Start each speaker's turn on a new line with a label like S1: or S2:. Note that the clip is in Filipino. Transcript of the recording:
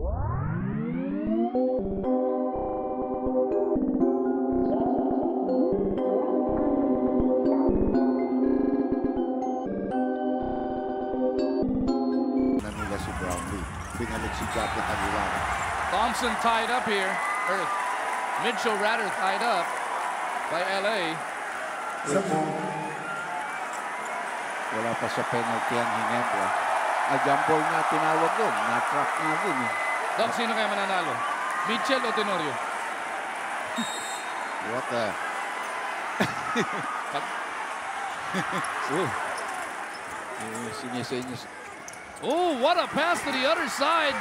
S1: Nanila si Brownlee. Binalik si Jacket Aguilar.
S2: Thompson tied up here. Mitchell rather tied up by LA.
S1: Wala pa sa penalty ang Ginebra. Jump ball na tinawag doon. Na-trap nga din eh.
S2: Doc, sino kaya mananalo? Mitchell o Tenorio?
S1: What the...
S2: Oh, what a pass to the other side.